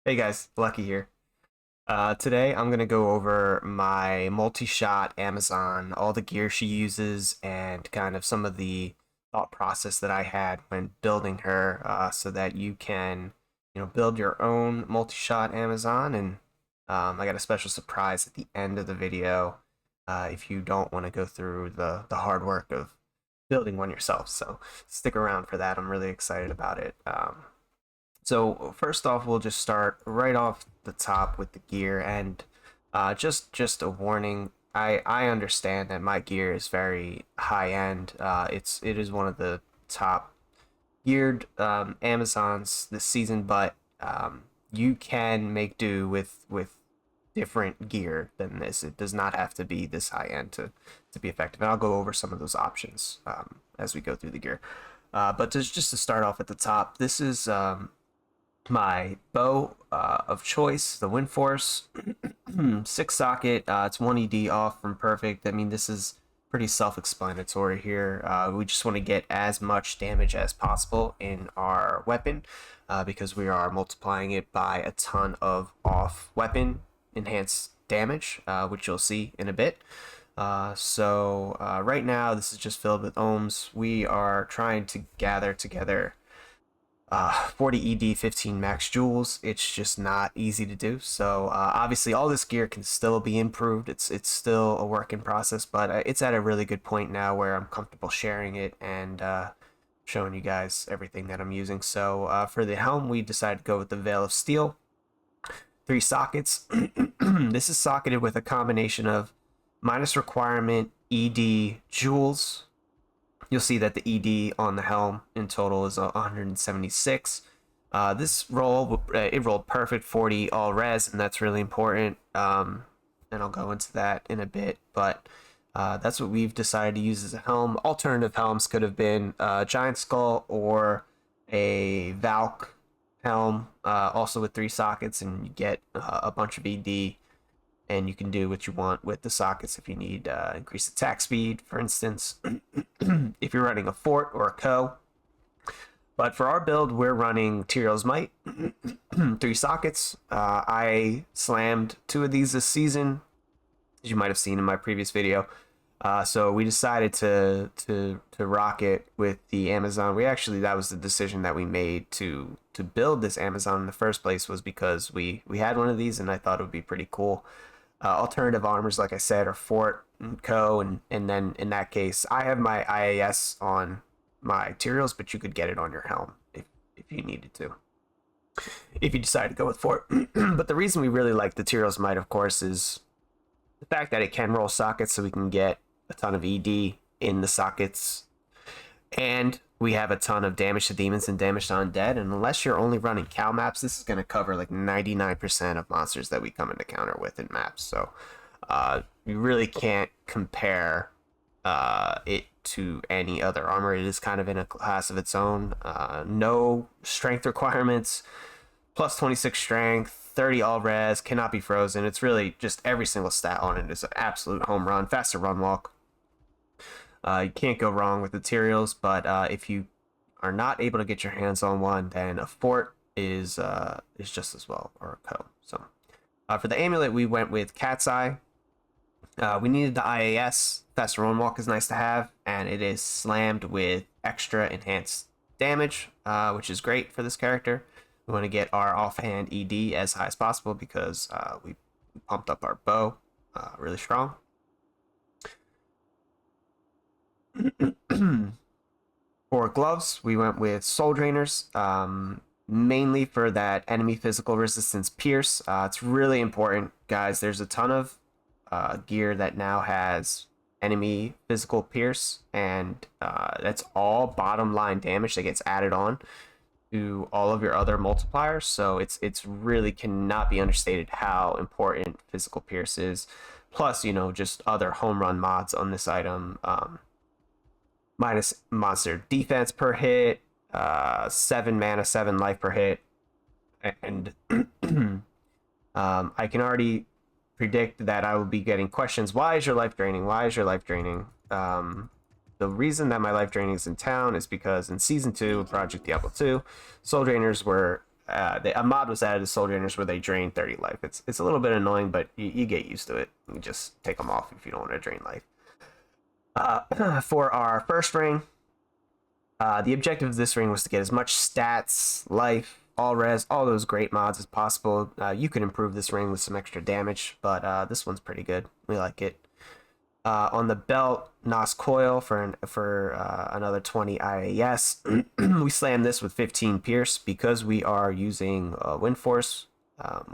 Hey guys, Lucky here. Today I'm gonna go over my multi-shot Amazon, all the gear she uses, and kind of some of the thought process that I had when building her, so that you can, build your own multi-shot Amazon. And I got a special surprise at the end of the video, if you don't want to go through the hard work of building one yourself. So stick around for that. I'm really excited about it. So first off, we'll just start right off the top with the gear, and just a warning. I understand that my gear is very high end. It is one of the top geared Amazons this season, but you can make do with different gear than this. It does not have to be this high end to be effective, and I'll go over some of those options as we go through the gear. But just to start off at the top, this is my bow of choice, the Windforce, 6 socket. It's 1 ED off from perfect. I mean, this is pretty self-explanatory here. We just want to get as much damage as possible in our weapon, because we are multiplying it by a ton of off weapon enhanced damage, which you'll see in a bit. So right now this is just filled with ohms. We are trying to gather together 40 ED, 15 max joules. It's just not easy to do. So obviously all this gear can still be improved. It's still a work in process, but it's at a really good point now where I'm comfortable sharing it and showing you guys everything that I'm using. So for the helm, we decided to go with the Veil of Steel. 3 sockets. This is socketed with a combination of minus requirement ED joules. You'll see that the ED on the helm in total is 176. This roll, it rolled perfect 40 all res, and that's really important. And I'll go into that in a bit, but that's what we've decided to use as a helm. Alternative helms could have been Giant Skull or a Valk helm, also with 3 sockets, and you get a bunch of ED. And you can do what you want with the sockets if you need increased attack speed, for instance, if you're running a fort or a co. But for our build, we're running Tyrell's Might, 3 sockets. I slammed 2 of these this season, as you might have seen in my previous video. So we decided to rock it with the Amazon. That was the decision that we made to build this Amazon in the first place, was because we had one of these and I thought it would be pretty cool. Alternative armors, like I said, are Fort and Co. And then in that case, I have my IAS on my Tyrells, but you could get it on your helm if you needed to, if you decide to go with Fort. But the reason we really like the Tyrells Might, of course, is the fact that it can roll sockets, so we can get a ton of ED in the sockets. And we have a ton of damage to demons and damage to undead, and unless you're only running cow maps, this is going to cover like 99% of monsters that we come into counter with in maps. So you really can't compare it to any other armor. It is kind of in a class of its own. No strength requirements, plus 26 strength, 30 all res, cannot be frozen. It's really just every single stat on it is an absolute home run. Faster run walk. You can't go wrong with the Tyrells, but if you are not able to get your hands on one, then a Fort is just as well, or a Co. So for the amulet, we went with Cat's Eye. We needed the IAS. Faster run walk is nice to have, and it is slammed with extra enhanced damage, which is great for this character. We want to get our offhand ED as high as possible because we pumped up our bow really strong. For gloves, we went with Soul Drainers, mainly for that enemy physical resistance pierce. It's really important, guys. There's a ton of gear that now has enemy physical pierce, and that's all bottom line damage that gets added on to all of your other multipliers. So it's really cannot be understated how important physical pierce is. Plus, just other home run mods on this item. Minus monster defense per hit, 7 mana, 7 life per hit, and I can already predict that I will be getting questions. Why is your life draining? Why is your life draining? The reason that my life draining is in town is because in Season 2 of Project Diablo 2, Soul Drainers were a mod was added to Soul Drainers where they drain 30 life. It's a little bit annoying, but you get used to it. You just take them off if you don't want to drain life. For our first ring, the objective of this ring was to get as much stats, life, all res, all those great mods as possible. You can improve this ring with some extra damage, but this one's pretty good. We like it. On the belt, Nos Coil for another 20 IAS. We slam this with 15 Pierce because we are using Wind Force.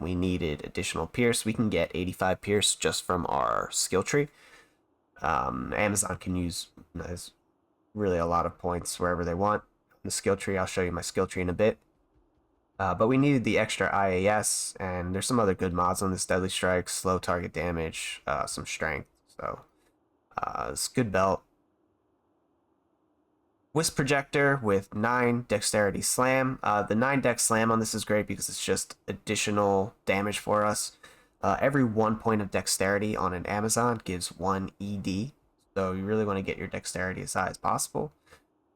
We needed additional Pierce. We can get 85 Pierce just from our skill tree. Amazon can use really a lot of points wherever they want. The skill tree, I'll show you my skill tree in a bit. But we needed the extra IAS, and there's some other good mods on this. Deadly Strike, slow target damage, some strength. So it's a good belt. Wisp Projector with 9 Dexterity Slam. The 9 Dex Slam on this is great because it's just additional damage for us. Every 1 point of Dexterity on an Amazon gives 1 ED. So you really want to get your Dexterity as high as possible.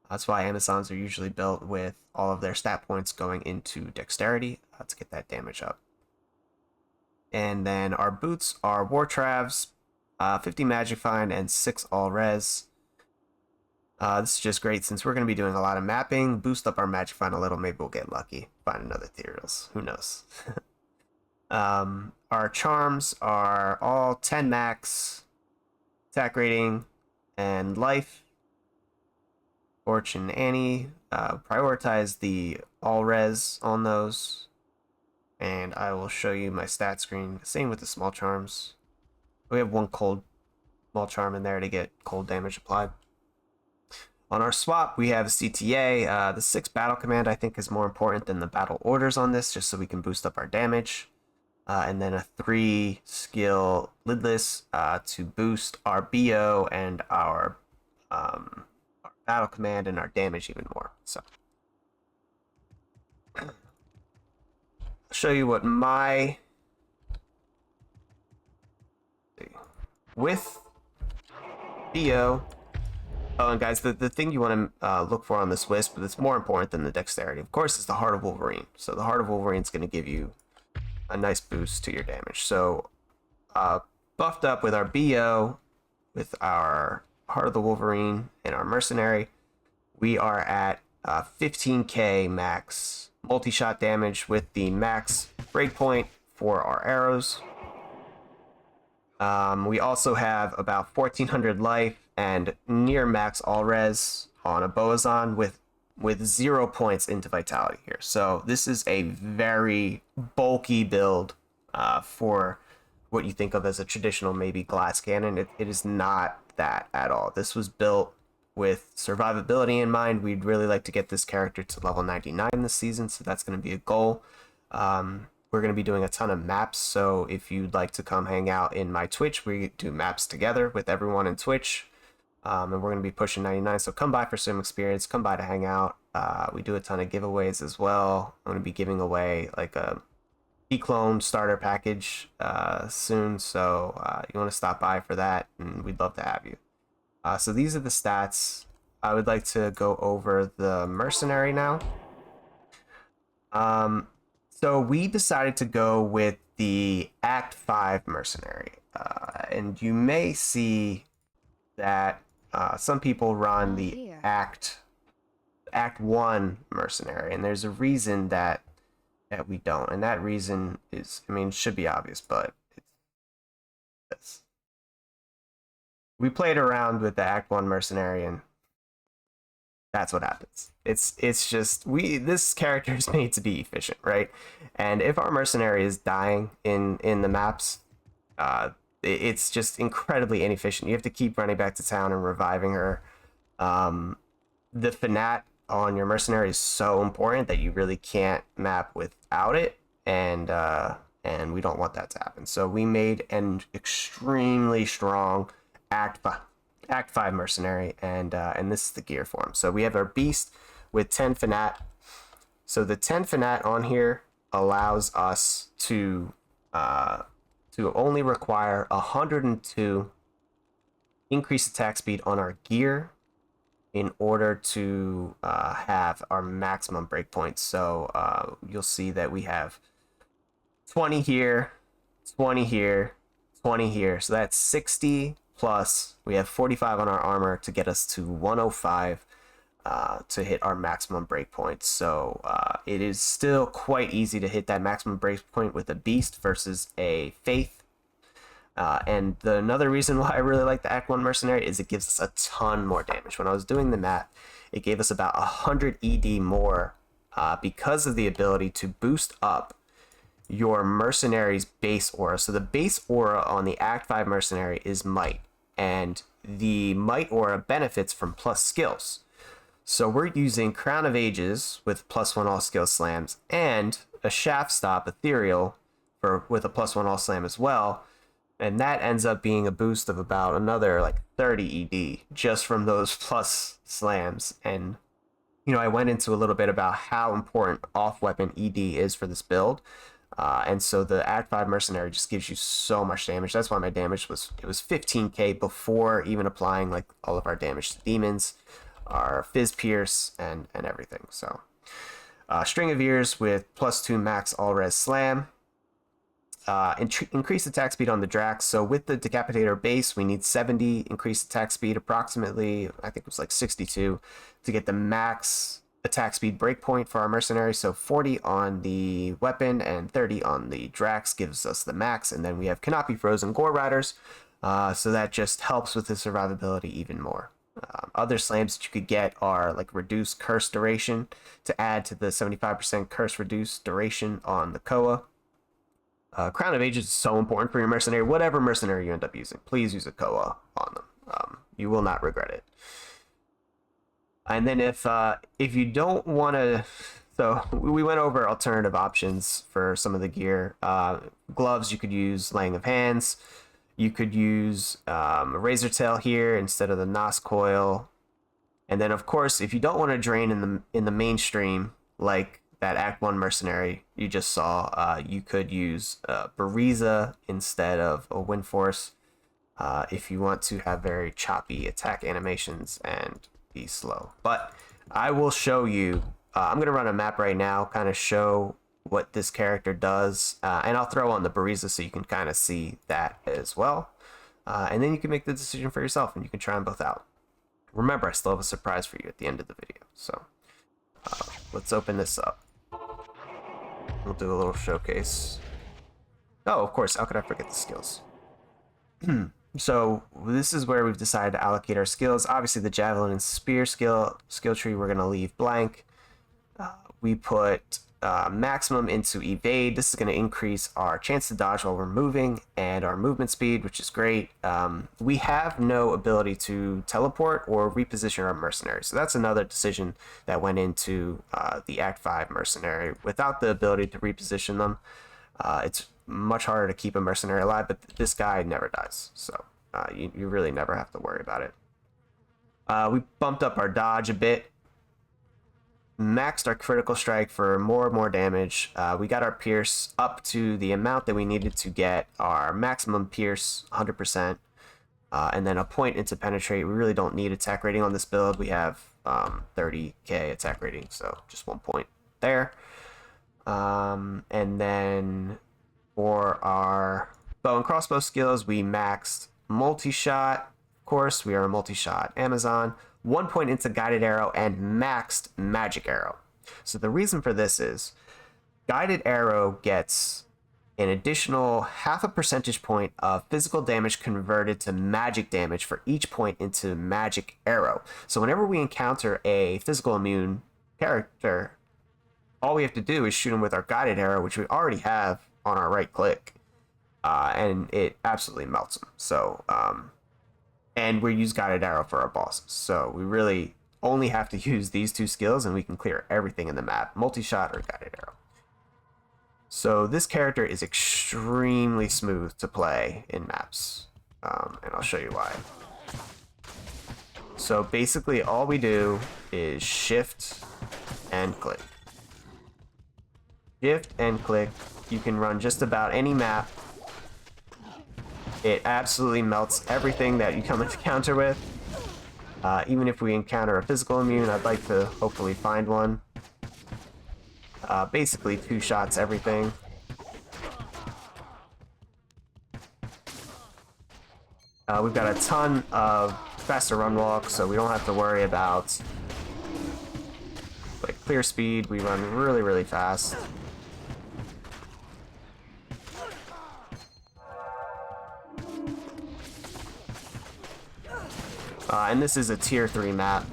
That's why Amazons are usually built with all of their stat points going into Dexterity to get that damage up. And then our boots are War Travs, 50 Magic Find, and 6 All Res. This is just great since we're going to be doing a lot of mapping. Boost up our Magic Find a little, maybe we'll get lucky. Find another Ethereals, who knows. Our charms are all 10 max, attack rating, and life. Fortune Annie, prioritize the all res on those, and I will show you my stat screen. Same with the small charms. We have 1 cold small charm in there to get cold damage applied. On our swap, we have CTA. The 6 battle command I think is more important than the battle orders on this, just so we can boost up our damage. And then a 3 skill lidless to boost our BO and our battle command and our damage even more. So I'll show you what my with BO. Oh, and guys, the thing you want to look for on this Wisp, but it's more important than the Dexterity, of course, is the Heart of Wolverine. So the Heart of Wolverine is going to give you a nice boost to your damage. So buffed up with our BO, with our Heart of the Wolverine, and our Mercenary, we are at 15k max multi-shot damage with the max breakpoint for our arrows. We also have about 1400 life and near max all res on a Boazon with 0 points into vitality here. So this is a very bulky build for what you think of as a traditional maybe glass cannon. It is not that at all. This was built with survivability in mind. We'd really like to get this character to level 99 this season, so that's going to be a goal. We're going to be doing a ton of maps, so if you'd like to come hang out in my Twitch, we do maps together with everyone in Twitch. And we're going to be pushing 99, so come by for some experience, come by to hang out. We do a ton of giveaways as well. I'm going to be giving away like a clone starter package soon, so you want to stop by for that, and we'd love to have you. So these are the stats. I would like to go over the Mercenary now. So we decided to go with the Act 5 Mercenary, and you may see that some people run the Act 1 Mercenary, and there's a reason that we don't, and that reason is, I mean, it should be obvious, but it's this. We played around with the Act 1 Mercenary, and that's what happens. It's just, this character is made to be efficient, right? And if our Mercenary is dying in the maps, it's just incredibly inefficient. You have to keep running back to town and reviving her. The Fanat on your Mercenary is so important that you really can't map without it, and we don't want that to happen. So we made an extremely strong Act 5 Mercenary, and this is the gear for him. So we have our Beast with 10 Fanat. So the 10 Fanat on here allows us to only require 102 increased attack speed on our gear, in order to have our maximum breakpoints. So you'll see that we have 20 here, 20 here, 20 here. So that's 60 plus. We have 45 on our armor to get us to 105 to hit our maximum breakpoint. So it is still quite easy to hit that maximum breakpoint with a beast versus a faith. And another reason why I really like the Act 1 Mercenary is it gives us a ton more damage. When I was doing the math, it gave us about 100 ED more because of the ability to boost up your Mercenary's base aura. So the base aura on the Act 5 Mercenary is Might, and the Might aura benefits from plus skills. So we're using Crown of Ages with +1 all skill slams and a Shaft Stop Ethereal with a +1 all slam as well. And that ends up being a boost of about another like 30 ED just from those plus slams. And, you know, I went into a little bit about how important off-weapon ED is for this build. And so the Act 5 Mercenary just gives you so much damage. That's why my damage was 15k before even applying like all of our damage to demons, our Fizz Pierce, and everything. So String of Ears with +2 max all res slam. Increase attack speed on the Drax. So with the Decapitator base, we need 70 increased attack speed, approximately, I think it was like 62, to get the max attack speed breakpoint for our Mercenary. So 40 on the weapon and 30 on the Drax gives us the max. And then we have Canopy Frozen Gore Riders. So that just helps with the survivability even more. Other slams that you could get are like reduced curse duration to add to the 75% curse reduced duration on the Koa. Crown of Ages is so important for your Mercenary. Whatever Mercenary you end up using, please use a Koa on them. You will not regret it. And then if you don't want to, so we went over alternative options for some of the gear. Gloves, you could use Laying of Hands. You could use a Razor Tail here instead of the Nos Coil. And then of course, if you don't want to drain in the mainstream, like that Act 1 Mercenary you just saw, you could use Buriza instead of a Wind Force if you want to have very choppy attack animations and be slow. But I will show you, I'm going to run a map right now, kind of show what this character does, and I'll throw on the Buriza so you can kind of see that as well. And then you can make the decision for yourself and you can try them both out. Remember, I still have a surprise for you at the end of the video. So let's open this up. We'll do a little showcase. Oh, of course, how could I forget the skills? So this is where we've decided to allocate our skills. Obviously, the Javelin and Spear skill tree we're going to leave blank. We put maximum into Evade. This is going to increase our chance to dodge while we're moving and our movement speed, which is great. We have no ability to teleport or reposition our Mercenary. So that's another decision that went into the Act 5 Mercenary. Without the ability to reposition them, it's much harder to keep a Mercenary alive, but this guy never dies. So you really never have to worry about it. We bumped up our dodge a bit. Maxed our critical strike for more and more damage. We got our pierce up to the amount that we needed to get our maximum pierce, 100%, and then a point into penetrate. We really don't need attack rating on this build. We have 30k attack rating, so just 1 point there. And then for our bow and crossbow skills, we maxed multi-shot. Of course, we are a multi-shot Amazon. 1 point into Guided Arrow and maxed Magic Arrow. So the reason for this is Guided Arrow gets an additional 0.5 percentage point of physical damage converted to magic damage for each point into Magic Arrow. So whenever we encounter a physical immune character, all we have to do is shoot him with our Guided Arrow, which we already have on our right click, and it absolutely melts him. So and we use Guided Arrow for our bosses. So we really only have to use these two skills and we can clear everything in the map, multi-shot or Guided Arrow. So this character is extremely smooth to play in maps, and I'll show you why. So basically all we do is shift and click. Shift and click. You can run just about any map. It absolutely melts everything that you come into counter with. Even if we encounter a physical immune, I'd like to hopefully find one. Basically 2 shots everything. We've got a ton of faster run walk, so we don't have to worry about like clear speed. We run really, really fast. And this is a tier 3 map.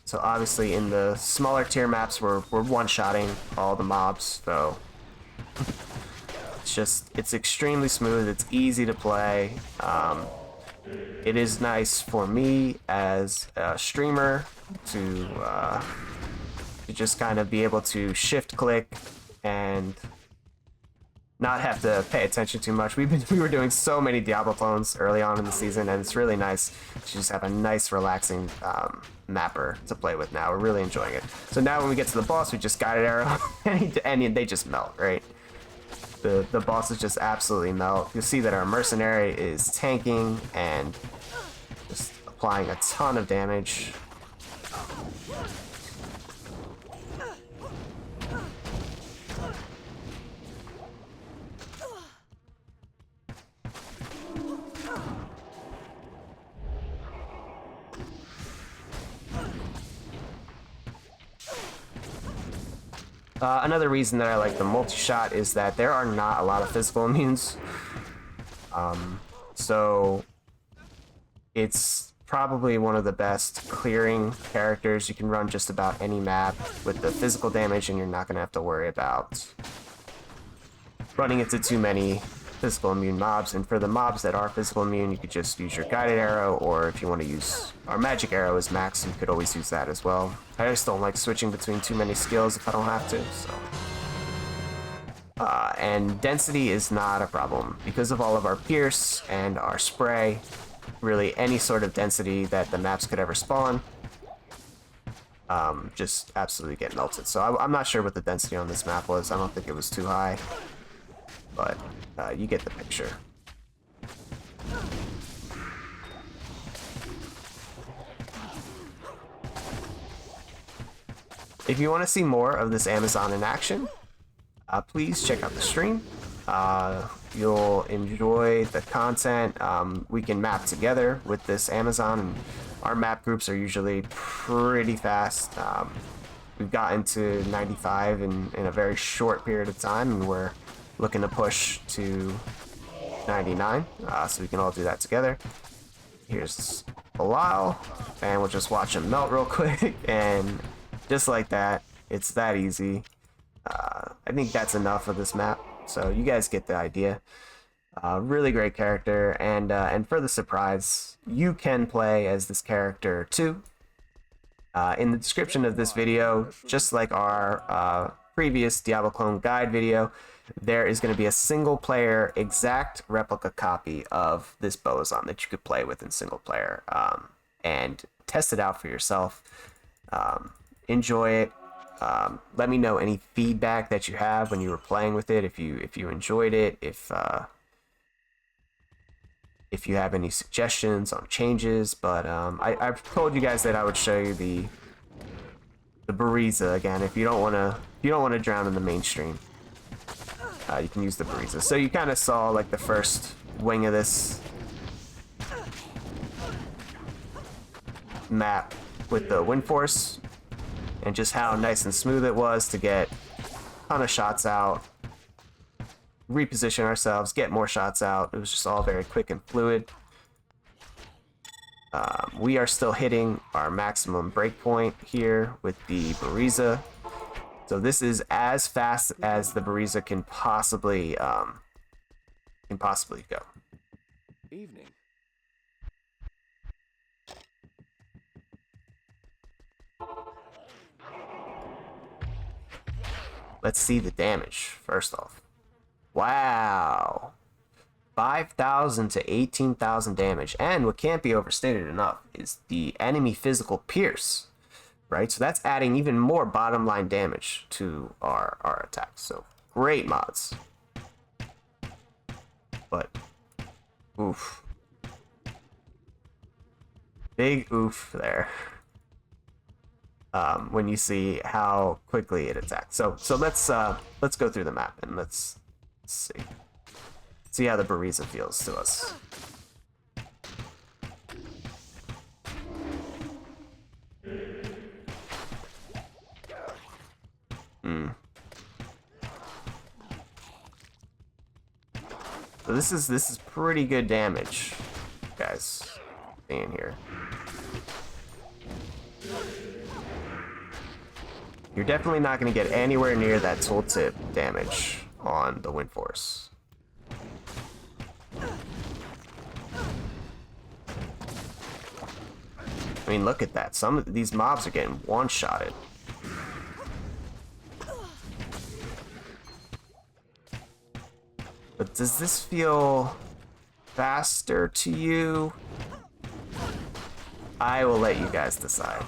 So obviously in the smaller tier maps we're one-shotting all the mobs, so it's extremely smooth, it's easy to play. It is nice for me as a streamer to just kind of be able to shift click and not have to pay attention too much. We were doing so many Diablo clones early on in the season, and it's really nice to just have a nice, relaxing mapper to play with now. We're really enjoying it. So now when we get to the boss, we just guided arrow, and they just melt, right? The bosses just absolutely melt. You'll see that our Mercenary is tanking and just applying a ton of damage. Another reason that I like the multi-shot is that there are not a lot of physical immunes. So it's probably one of the best clearing characters. You can run just about any map with the physical damage, and you're not going to have to worry about running into too many physical immune mobs. And for the mobs that are physical immune, you could just use your guided arrow, or if you want to use our magic arrow as max, you could always use that as well. I just don't like switching between too many skills if I don't have to, so. And density is not a problem. Because of all of our pierce and our spray, really any sort of density that the maps could ever spawn, just absolutely get melted. So I'm not sure what the density on this map was. I don't think it was too high, but you get the picture. If you want to see more of this Amazon in action, please check out the stream. You'll enjoy the content. We can map together with this Amazon, and our map groups are usually pretty fast. We've gotten to 95 in a very short period of time, and we're looking to push to 99, so we can all do that together. Here's Bilal, and we'll just watch him melt real quick, and just like that, it's that easy. I think that's enough of this map, so you guys get the idea. Really great character, and for the surprise, you can play as this character too. In the description of this video, just like our previous Diablo clone guide video, there is going to be a single player exact replica copy of this Bozon that you could play with in single player, and test it out for yourself. Enjoy it. Let me know any feedback that you have when you were playing with it, if you enjoyed it, if you have any suggestions on changes. But I've told you guys that I would show you the Buriza again. If you don't want to drown in the mainstream, you can use the Buriza. So you kind of saw like the first wing of this map with the wind force, and just how nice and smooth it was to get a ton of shots out, reposition ourselves, get more shots out. It was just all very quick and fluid. We are still hitting our maximum breakpoint here with the Buriza. So this is as fast as the Buriza can possibly go. Evening. Let's see the damage first off. Wow. 5,000 to 18,000 damage. And what can't be overstated enough is the enemy physical pierce, right? So that's adding even more bottom line damage to our attacks. So great mods. But, oof. Big oof there. When you see how quickly it attacks. So let's go through the map and let's see how the Buriza feels to us. So this is pretty good damage, guys. In here. You're definitely not going to get anywhere near that tooltip damage on the Wind Force. I mean, look at that. Some of these mobs are getting one-shotted. But does this feel faster to you? I will let you guys decide.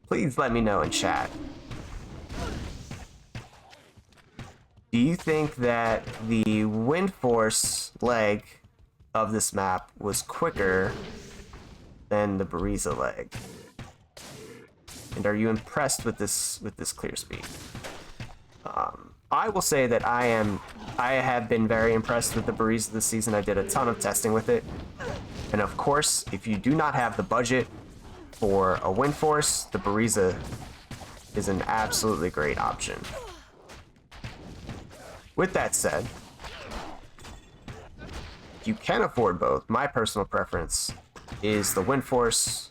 Please let me know in chat. Do you think that the Wind Force leg of this map was quicker than the Buriza leg? And are you impressed with this clear speed? I will say that I have been very impressed with the Buriza this season. I did a ton of testing with it. And of course, if you do not have the budget for a Wind Force, the Buriza is an absolutely great option. With that said, you can afford both. My personal preference is the Wind Force.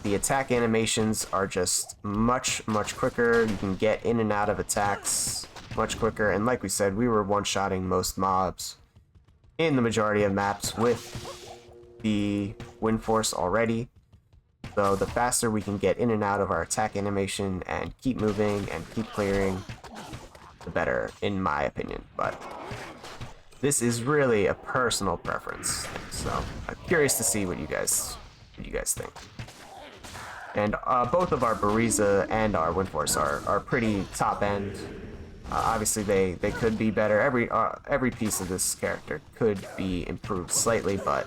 The attack animations are just much quicker. You can get in and out of attacks much quicker. And like we said, we were one-shotting most mobs in the majority of maps with the Wind Force already. So the faster we can get in and out of our attack animation and keep moving and keep clearing, the better, in my opinion. But this is really a personal preference, so I'm curious to see what you guys think. And both of our Buriza and our Wind Force are pretty top end. Obviously, they could be better. Every piece of this character could be improved slightly, but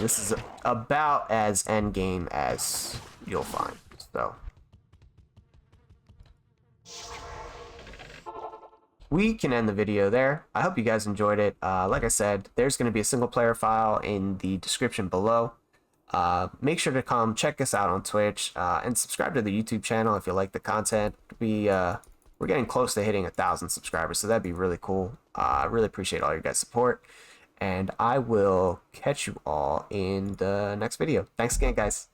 this is about as end game as you'll find. So we can end the video there. I hope you guys enjoyed it. Like I said, there's going to be a single player file in the description below. Make sure to come check us out on Twitch and subscribe to the YouTube channel if you like the content. We're getting close to hitting 1,000 subscribers, so that'd be really cool. I really appreciate all your guys' support, and I will catch you all in the next video. Thanks again, guys.